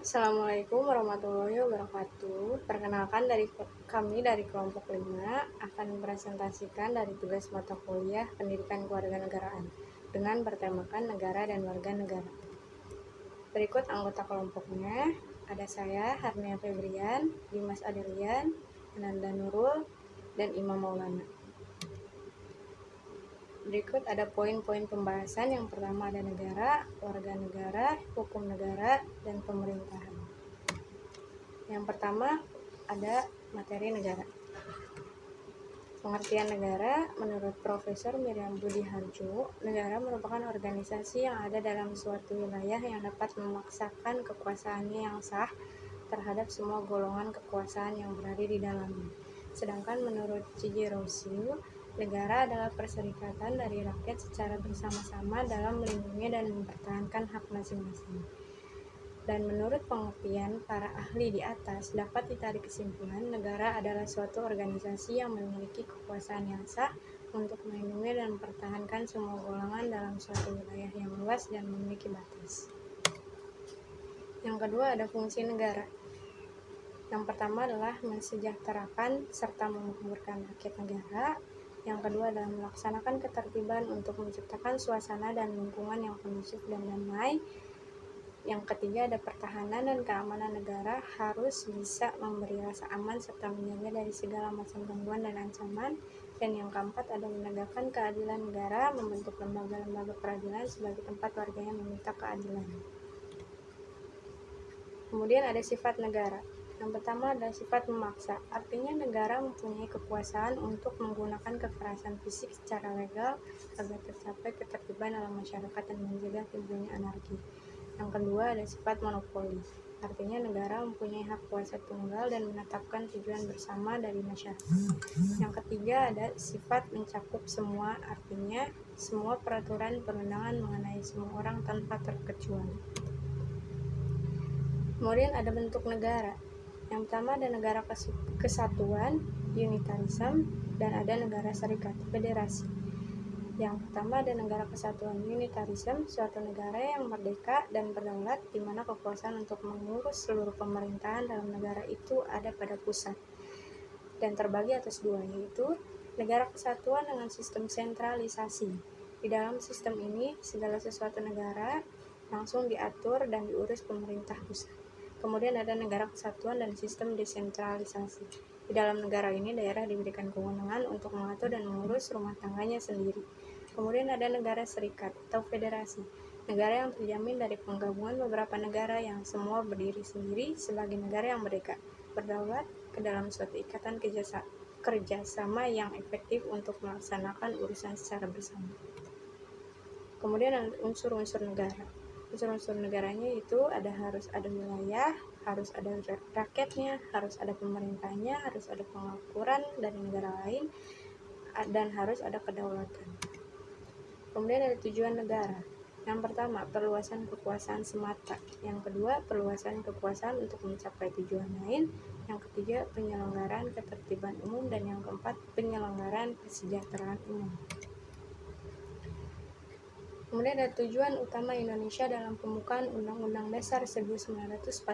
Assalamualaikum warahmatullahi wabarakatuh. Perkenalkan kami dari kelompok 5 akan mempresentasikan dari tugas mata kuliah Pendidikan Kewarganegaraan dengan bertemakan negara dan warga negara. Berikut anggota kelompoknya, ada saya, Harnia Febrian, Dimas Adelian, Ananda Nurul, dan Imam Maulana. Berikut ada poin-poin pembahasan. Yang pertama ada negara, warga negara, hukum negara, dan pemerintahan. Yang pertama ada materi negara. Pengertian negara menurut Profesor Miriam Budi Harjo, negara merupakan organisasi yang ada dalam suatu wilayah yang dapat memaksakan kekuasaannya yang sah terhadap semua golongan kekuasaan yang berada di dalamnya. Sedangkan menurut C.J. Rousseau, negara adalah perserikatan dari rakyat secara bersama-sama dalam melindungi dan mempertahankan hak masing-masing. Dan menurut pengertian para ahli di atas, dapat ditarik kesimpulan negara adalah suatu organisasi yang memiliki kekuasaan yang sah untuk melindungi dan mempertahankan semua golongan dalam suatu wilayah yang luas dan memiliki batas. Yang kedua ada fungsi negara. Yang pertama adalah mensejahterakan serta memakmurkan rakyat negara. Yang kedua adalah melaksanakan ketertiban untuk menciptakan suasana dan lingkungan yang kondusif dan damai. Yang ketiga ada pertahanan dan keamanan negara harus bisa memberi rasa aman serta menjaga dari segala macam gangguan dan ancaman. Dan yang keempat ada menegakkan keadilan negara, membentuk lembaga-lembaga peradilan sebagai tempat warganya meminta keadilan. Kemudian ada sifat negara. Yang pertama adalah sifat memaksa, artinya negara mempunyai kekuasaan untuk menggunakan kekerasan fisik secara legal agar tercapai ketertiban dalam masyarakat dan mencegah timbulnya anarki. Yang kedua ada sifat monopoli, artinya negara mempunyai hak kuasa tunggal dan menetapkan tujuan bersama dari masyarakat. Yang ketiga ada sifat mencakup semua, artinya semua peraturan perundangan mengenai semua orang tanpa terkecuali. Kemudian ada bentuk negara. Yang pertama ada negara kesatuan, unitarism, dan ada negara serikat, federasi. Yang pertama ada negara kesatuan unitarism, suatu negara yang merdeka dan berdaulat di mana kekuasaan untuk mengurus seluruh pemerintahan dalam negara itu ada pada pusat dan terbagi atas dua, yaitu negara kesatuan dengan sistem sentralisasi. Di dalam sistem ini segala sesuatu negara langsung diatur dan diurus pemerintah pusat. Kemudian ada negara kesatuan dan sistem desentralisasi. Di dalam negara ini daerah diberikan kewenangan untuk mengatur dan mengurus rumah tangganya sendiri. Kemudian ada negara serikat atau federasi, negara yang terjamin dari penggabungan beberapa negara yang semua berdiri sendiri sebagai negara yang merdeka, berdaulat ke dalam suatu ikatan kerjasama yang efektif untuk melaksanakan urusan secara bersama. Kemudian ada unsur-unsur negara. Unsur-unsur negaranya itu harus ada wilayah, harus ada rakyatnya, harus ada pemerintahnya, harus ada pengakuran dari negara lain, dan harus ada kedaulatan. Kemudian ada tujuan negara. Yang pertama, perluasan kekuasaan semata. Yang kedua, perluasan kekuasaan untuk mencapai tujuan lain. Yang ketiga, penyelenggaraan ketertiban umum. Dan yang keempat, penyelenggaraan kesejahteraan umum. Kemudian ada tujuan utama Indonesia dalam pembukaan Undang-Undang Dasar 1945.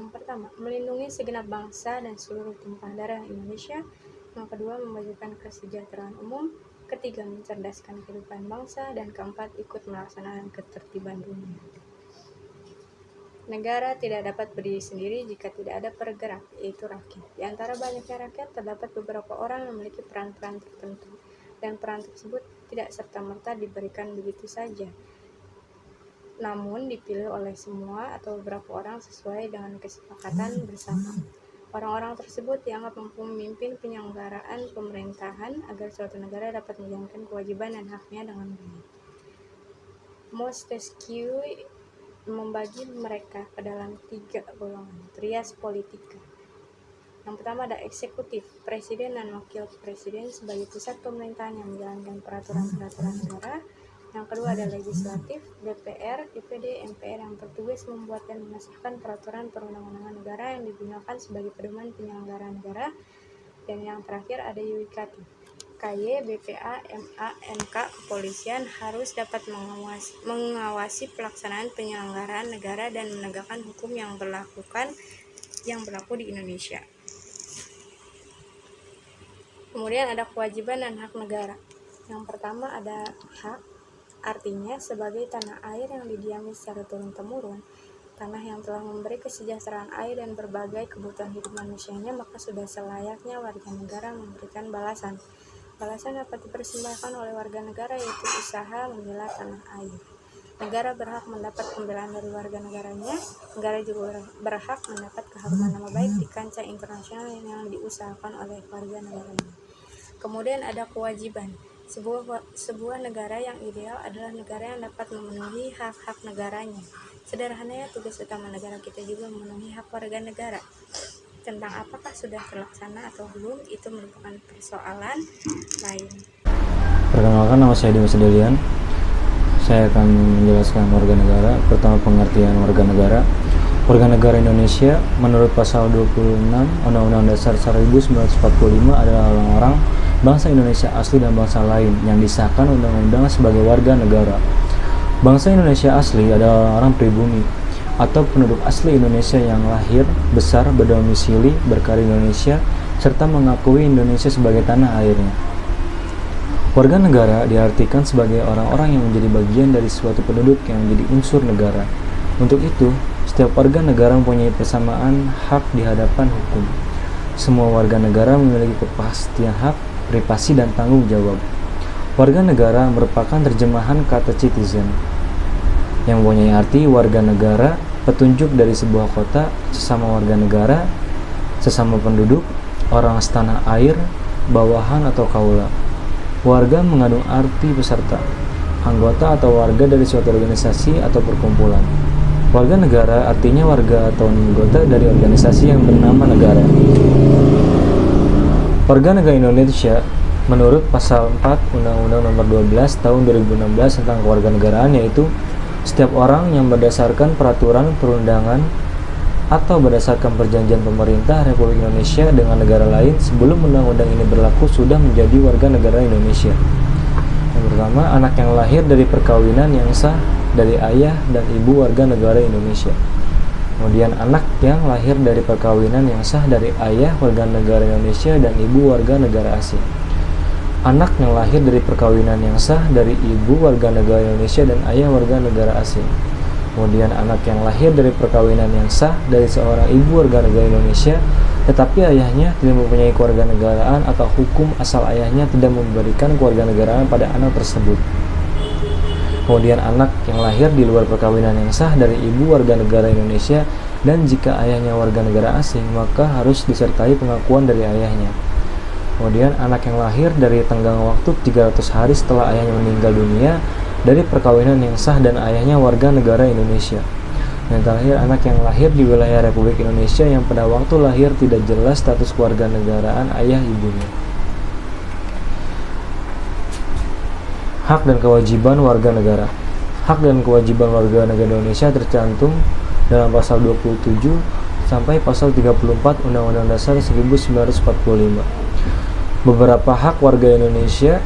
Yang pertama, melindungi segenap bangsa dan seluruh tumpah darah Indonesia. Yang kedua, memajukan kesejahteraan umum. Ketiga, mencerdaskan kehidupan bangsa. Dan keempat, ikut melaksanakan ketertiban dunia. Negara tidak dapat berdiri sendiri jika tidak ada pergerak, yaitu rakyat. Di antara banyaknya rakyat, terdapat beberapa orang yang memiliki peran-peran tertentu, dan peran tersebut tidak serta-merta diberikan begitu saja, namun dipilih oleh semua atau beberapa orang sesuai dengan kesepakatan bersama. Orang-orang tersebut dianggap mampu memimpin penyelenggaraan pemerintahan agar suatu negara dapat menjalankan kewajiban dan haknya dengan baik. Montesquieu membagi mereka ke dalam 3 golongan, trias politika. Yang pertama ada eksekutif, presiden dan wakil presiden sebagai pusat pemerintahan yang menjalankan peraturan-peraturan negara. Yang kedua ada legislatif, DPR, DPD, MPR yang bertugas membuat dan mengesahkan peraturan perundang-undangan negara yang digunakan sebagai pedoman penyelenggaraan negara. Dan yang terakhir ada yudikatif, KY, BPA, MA, MK, kepolisian harus dapat mengawasi pelaksanaan penyelenggaraan negara dan menegakkan hukum yang berlaku di Indonesia. Kemudian ada kewajiban dan hak negara. Yang pertama ada hak, artinya sebagai tanah air yang didiami secara turun-temurun, tanah yang telah memberi kesejahteraan air dan berbagai kebutuhan hidup manusianya, maka sudah selayaknya warga negara memberikan balasan. Balasan dapat dipersembahkan oleh warga negara, yaitu usaha membela tanah air. Negara berhak mendapat pembelaan dari warga negaranya. Negara juga berhak mendapat keharuman nama baik di kancah internasional yang diusahakan oleh warga negaranya. Kemudian ada kewajiban. Sebuah negara yang ideal adalah negara yang dapat memenuhi hak-hak negaranya. Sederhananya, tugas utama negara kita juga memenuhi hak warga negara. Tentang apakah sudah terlaksana atau belum, itu merupakan persoalan lain. Perkenalkan, nama saya Dimas Delian. Saya akan menjelaskan warga negara. Pertama, pengertian warga negara. Warga negara Indonesia menurut pasal 26 Undang-Undang Dasar 1945 adalah orang-orang bangsa Indonesia asli dan bangsa lain yang disahkan undang-undang sebagai warga negara. Bangsa Indonesia asli adalah orang pribumi atau penduduk asli Indonesia yang lahir, besar, berdomisili, berkarir di Indonesia, serta mengakui Indonesia sebagai tanah airnya. Warga negara diartikan sebagai orang-orang yang menjadi bagian dari suatu penduduk yang menjadi unsur negara. Untuk itu, setiap warga negara mempunyai persamaan hak di hadapan hukum. Semua warga negara memiliki kepastian hak, privasi, dan tanggung jawab. Warga negara merupakan terjemahan kata citizen, yang mempunyai arti warga negara, petunjuk dari sebuah kota, sesama warga negara, sesama penduduk, orang setanah air, bawahan atau kaula. Warga mengandung arti peserta, anggota atau warga dari suatu organisasi atau perkumpulan. Warga negara artinya warga atau anggota dari organisasi yang bernama negara. Warga negara Indonesia menurut pasal 4 Undang-Undang Nomor 12 Tahun 2016 tentang kewarganegaraan, yaitu setiap orang yang berdasarkan peraturan perundangan atau berdasarkan perjanjian pemerintah Republik Indonesia dengan negara lain sebelum undang-undang ini berlaku sudah menjadi warga negara Indonesia. Yang pertama, anak yang lahir dari perkawinan yang sah dari ayah dan ibu warga negara Indonesia. Kemudian anak yang lahir dari perkawinan yang sah dari ayah warga negara Indonesia dan ibu warga negara asing. Anak yang lahir dari perkawinan yang sah dari ibu warga negara Indonesia dan ayah warga negara asing. Kemudian anak yang lahir dari perkawinan yang sah dari seorang ibu warga negara Indonesia tetapi ayahnya tidak mempunyai kewarganegaraan atau hukum asal ayahnya tidak memberikan kewarganegaraan pada anak tersebut. Kemudian anak yang lahir di luar perkawinan yang sah dari ibu warga negara Indonesia dan jika ayahnya warga negara asing maka harus disertai pengakuan dari ayahnya. Kemudian anak yang lahir dari tenggang waktu 300 hari setelah ayahnya meninggal dunia dari perkawinan yang sah dan ayahnya warga negara Indonesia. Yang terakhir, anak yang lahir di wilayah Republik Indonesia yang pada waktu lahir tidak jelas status kewarganegaraan ayah ibunya. Hak dan kewajiban warga negara. Hak dan kewajiban warga negara Indonesia tercantum dalam pasal 27 sampai pasal 34 Undang-Undang Dasar 1945. Beberapa hak warga Indonesia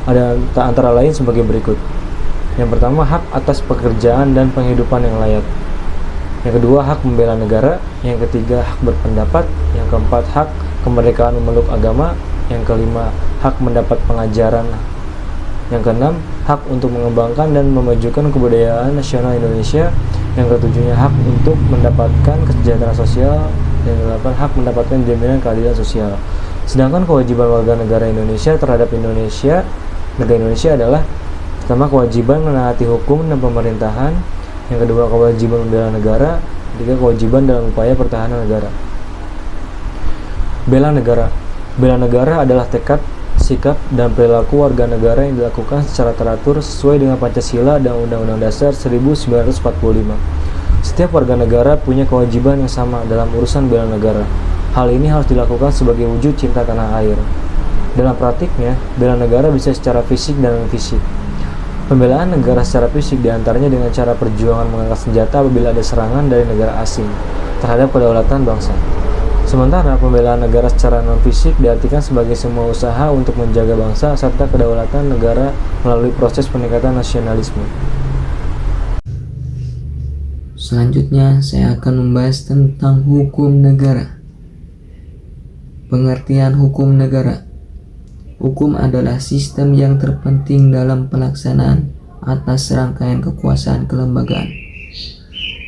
ada antara lain sebagai berikut. Yang pertama, hak atas pekerjaan dan penghidupan yang layak. Yang kedua, hak membela negara. Yang ketiga, hak berpendapat. Yang keempat, hak kemerdekaan memeluk agama. Yang kelima, hak mendapat pengajaran. Yang keenam, hak untuk mengembangkan dan memajukan kebudayaan nasional Indonesia. Yang ketujuhnya, hak untuk mendapatkan kesejahteraan sosial. Yang kedelapan, hak mendapatkan jaminan keadilan sosial. Sedangkan kewajiban warga negara Indonesia terhadap negara Indonesia adalah pertama, kewajiban menaati hukum dan pemerintahan. Yang kedua, kewajiban membela negara. Ketiga, kewajiban dalam upaya pertahanan negara. Bela negara. Bela negara adalah tekad, sikap, dan perilaku warga negara yang dilakukan secara teratur sesuai dengan Pancasila dan Undang-Undang Dasar 1945. Setiap warga negara punya kewajiban yang sama dalam urusan bela negara. Hal ini harus dilakukan sebagai wujud cinta tanah air. Dalam praktiknya, bela negara bisa secara fisik dan non-fisik. Pembelaan negara secara fisik diantaranya dengan cara perjuangan mengangkat senjata apabila ada serangan dari negara asing terhadap kedaulatan bangsa. Sementara pembelaan negara secara non-fisik diartikan sebagai semua usaha untuk menjaga bangsa serta kedaulatan negara melalui proses peningkatan nasionalisme. Selanjutnya saya akan membahas tentang hukum negara. Pengertian hukum negara. Hukum adalah sistem yang terpenting dalam pelaksanaan atas rangkaian kekuasaan kelembagaan.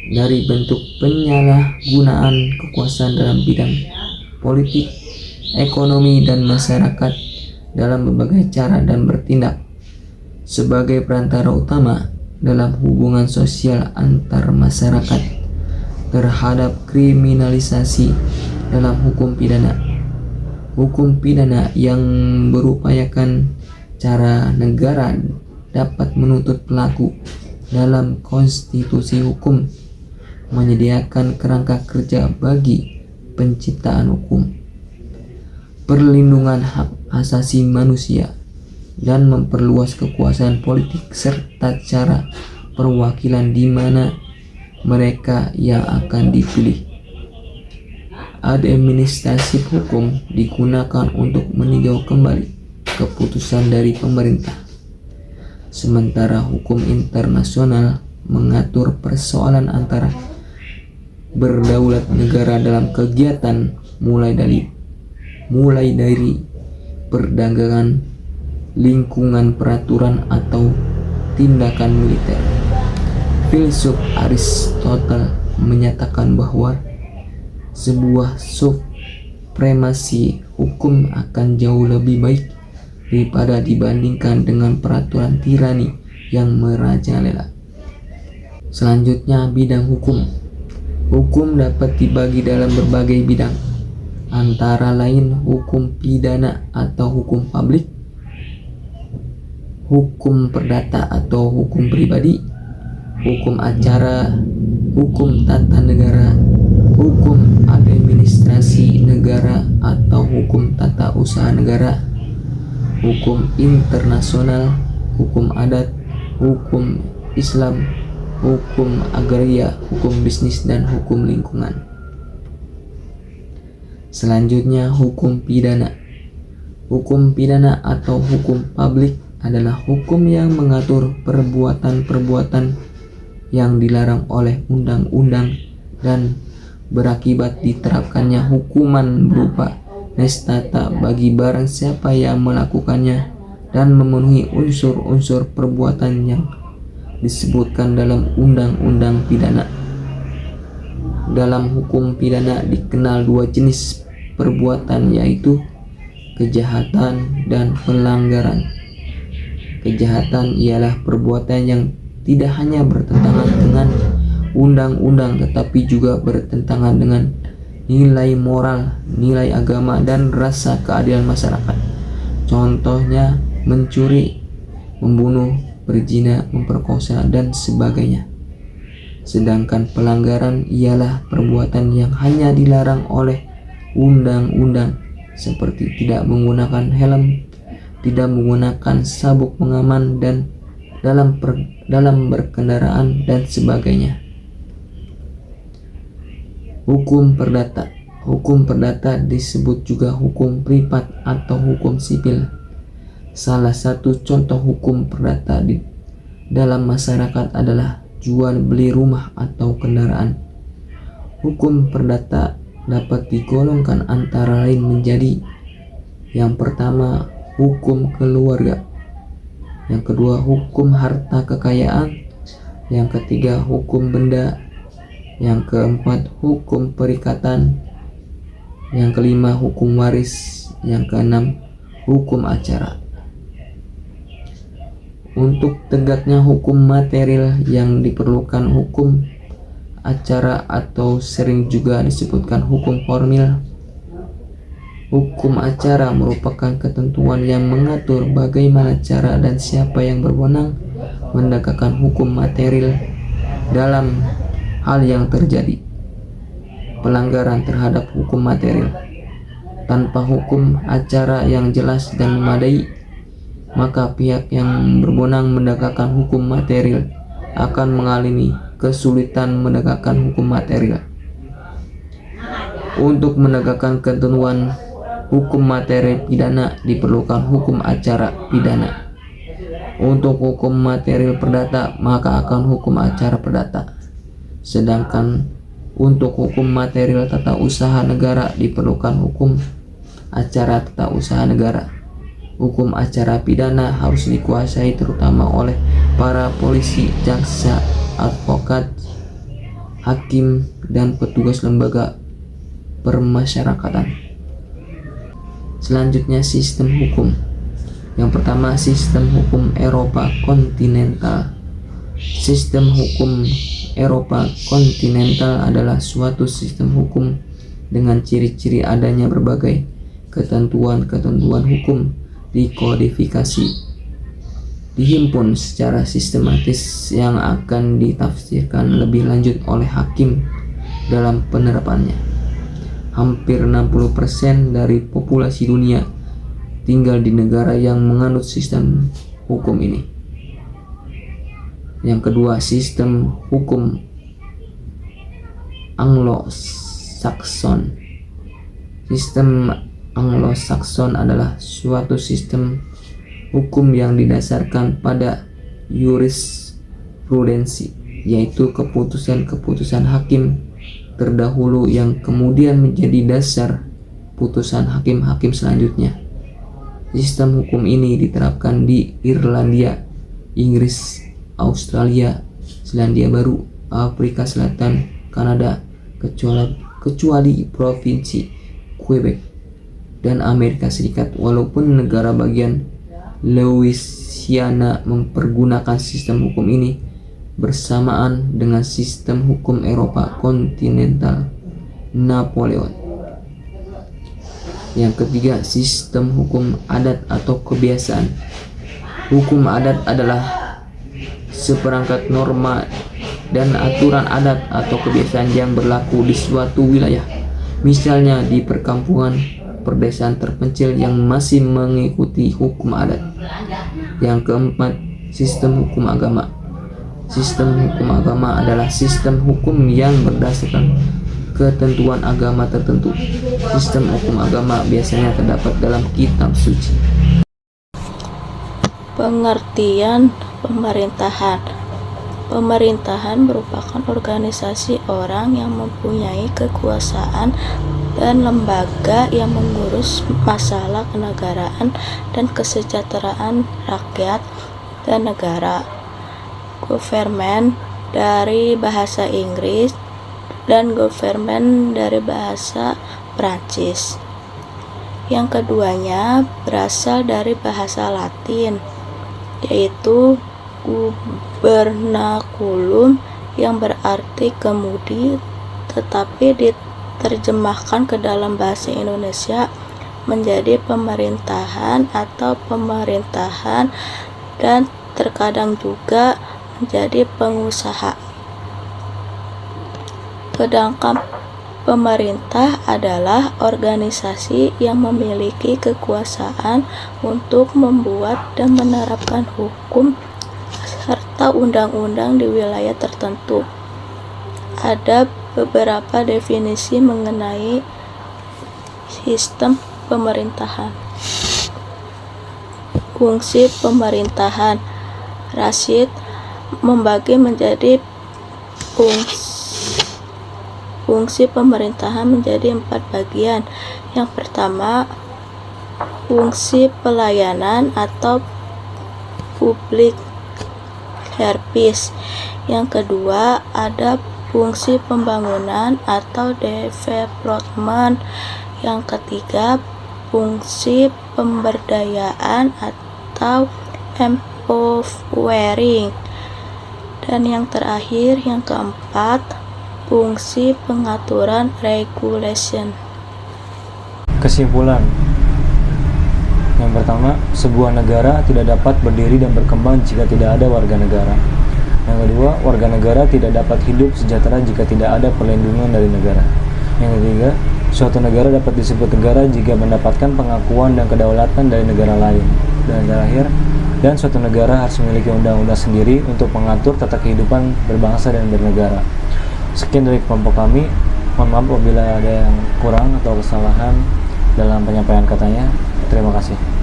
Dari bentuk penyalahgunaan kekuasaan dalam bidang politik, ekonomi, dan masyarakat dalam berbagai cara dan bertindak sebagai perantara utama dalam hubungan sosial antar masyarakat terhadap kriminalisasi dalam hukum pidana. Hukum pidana yang berupayakan cara negara dapat menuntut pelaku dalam konstitusi hukum, menyediakan kerangka kerja bagi penciptaan hukum, perlindungan hak asasi manusia, dan memperluas kekuasaan politik serta cara perwakilan di mana mereka yang akan dipilih. Administrasi hukum digunakan untuk meninjau kembali keputusan dari pemerintah. Sementara hukum internasional mengatur persoalan antara berdaulat negara dalam kegiatan mulai dari perdagangan, lingkungan peraturan atau tindakan militer. Filsuf Aristoteles menyatakan bahwa sebuah supremasi hukum akan jauh lebih baik daripada dibandingkan dengan peraturan tirani yang merajalela. Selanjutnya, bidang hukum. Hukum dapat dibagi dalam berbagai bidang, antara lain hukum pidana atau hukum publik, hukum perdata atau hukum pribadi, hukum acara, hukum tata negara, hukum administrasi negara atau hukum tata usaha negara, hukum internasional, hukum adat, hukum Islam, hukum agraria, hukum bisnis, dan hukum lingkungan. Selanjutnya, hukum pidana. Hukum pidana atau hukum publik adalah hukum yang mengatur perbuatan-perbuatan yang dilarang oleh undang-undang dan berakibat diterapkannya hukuman berupa nestata bagi barang siapa yang melakukannya dan memenuhi unsur-unsur perbuatan yang disebutkan dalam undang-undang pidana. Dalam hukum pidana dikenal dua jenis perbuatan, yaitu kejahatan dan pelanggaran. Kejahatan ialah perbuatan yang tidak hanya bertentangan dengan undang-undang tetapi juga bertentangan dengan nilai moral, nilai agama, dan rasa keadilan masyarakat. Contohnya mencuri, membunuh, berzina, memperkosa, dan sebagainya. Sedangkan pelanggaran ialah perbuatan yang hanya dilarang oleh undang-undang, seperti tidak menggunakan helm, tidak menggunakan sabuk pengaman, dan dalam berkendaraan, dan sebagainya. Hukum perdata. Hukum perdata disebut juga hukum privat atau hukum sipil. Salah satu contoh hukum perdata di dalam masyarakat adalah jual beli rumah atau kendaraan. Hukum perdata dapat digolongkan antara lain menjadi: yang pertama, hukum keluarga; yang kedua, hukum harta kekayaan; yang ketiga, hukum benda; yang keempat, hukum perikatan; yang kelima, hukum waris; yang keenam, hukum acara. Untuk tegaknya hukum material yang diperlukan hukum acara atau sering juga disebutkan hukum formil. Hukum acara merupakan ketentuan yang mengatur bagaimana cara dan siapa yang berwenang menegakkan hukum material dalam hal yang terjadi pelanggaran terhadap hukum material. Tanpa hukum acara yang jelas dan memadai, maka pihak yang berwenang menegakkan hukum material akan mengalami kesulitan menegakkan hukum material. Untuk menegakkan ketentuan hukum materi pidana diperlukan hukum acara pidana. Untuk hukum material perdata maka akan hukum acara perdata. Sedangkan untuk hukum material tata usaha negara diperlukan hukum acara tata usaha negara. Hukum acara pidana harus dikuasai terutama oleh para polisi, jaksa, advokat, hakim, dan petugas lembaga permasyarakatan. Selanjutnya sistem hukum. Yang pertama, sistem hukum Eropa kontinental. Sistem hukum Eropa kontinental adalah suatu sistem hukum dengan ciri-ciri adanya berbagai ketentuan-ketentuan hukum dikodifikasi, dihimpun secara sistematis yang akan ditafsirkan lebih lanjut oleh hakim dalam penerapannya. Hampir 60% dari populasi dunia tinggal di negara yang menganut sistem hukum ini. Yang kedua, sistem hukum Anglo-Saxon. Sistem Anglo-Saxon adalah suatu sistem hukum yang didasarkan pada jurisprudensi, yaitu keputusan-keputusan hakim terdahulu yang kemudian menjadi dasar putusan hakim-hakim selanjutnya. Sistem hukum ini diterapkan di Irlandia, Inggris, Australia, Selandia Baru, Afrika Selatan, Kanada, kecuali provinsi Quebec dan Amerika Serikat, walaupun negara bagian Louisiana mempergunakan sistem hukum ini bersamaan dengan sistem hukum Eropa kontinental Napoleon. Yang ketiga, sistem hukum adat atau kebiasaan. Hukum adat adalah seperangkat norma dan aturan adat atau kebiasaan yang berlaku di suatu wilayah, misalnya di perkampungan, perdesaan terpencil yang masih mengikuti hukum adat. Yang keempat, sistem hukum agama. Sistem hukum agama adalah sistem hukum yang berdasarkan ketentuan agama tertentu. Sistem hukum agama biasanya terdapat dalam kitab suci. Pengertian pemerintahan. Pemerintahan merupakan organisasi orang yang mempunyai kekuasaan dan lembaga yang mengurus masalah kenegaraan dan kesejahteraan rakyat dan negara. Government dari bahasa Inggris dan government dari bahasa Prancis. Yang keduanya berasal dari bahasa Latin, yaitu gubernaculum yang berarti kemudi, tetapi diterjemahkan ke dalam bahasa Indonesia menjadi pemerintahan atau pemerintahan, dan terkadang juga menjadi pengusaha. Sedangkan pemerintah adalah organisasi yang memiliki kekuasaan untuk membuat dan menerapkan hukum serta undang-undang di wilayah tertentu. Ada beberapa definisi mengenai sistem pemerintahan. Fungsi pemerintahan. Rashid membagi menjadi fungsi pemerintahan menjadi 4 bagian. Yang pertama, fungsi pelayanan atau public service. Yang kedua, ada fungsi pembangunan atau development. Yang ketiga, fungsi pemberdayaan atau empowering. Dan yang terakhir, yang keempat, fungsi pengaturan regulation. Kesimpulan. Yang pertama, sebuah negara tidak dapat berdiri dan berkembang jika tidak ada warga negara. Yang kedua, warga negara tidak dapat hidup sejahtera jika tidak ada perlindungan dari negara. Yang ketiga, suatu negara dapat disebut negara jika mendapatkan pengakuan dan kedaulatan dari negara lain. Dan terakhir, dan suatu negara harus memiliki undang-undang sendiri untuk mengatur tata kehidupan berbangsa dan bernegara. Sekian dari kelompok kami. Mohon maaf apabila ada yang kurang atau kesalahan dalam penyampaian katanya. Terima kasih.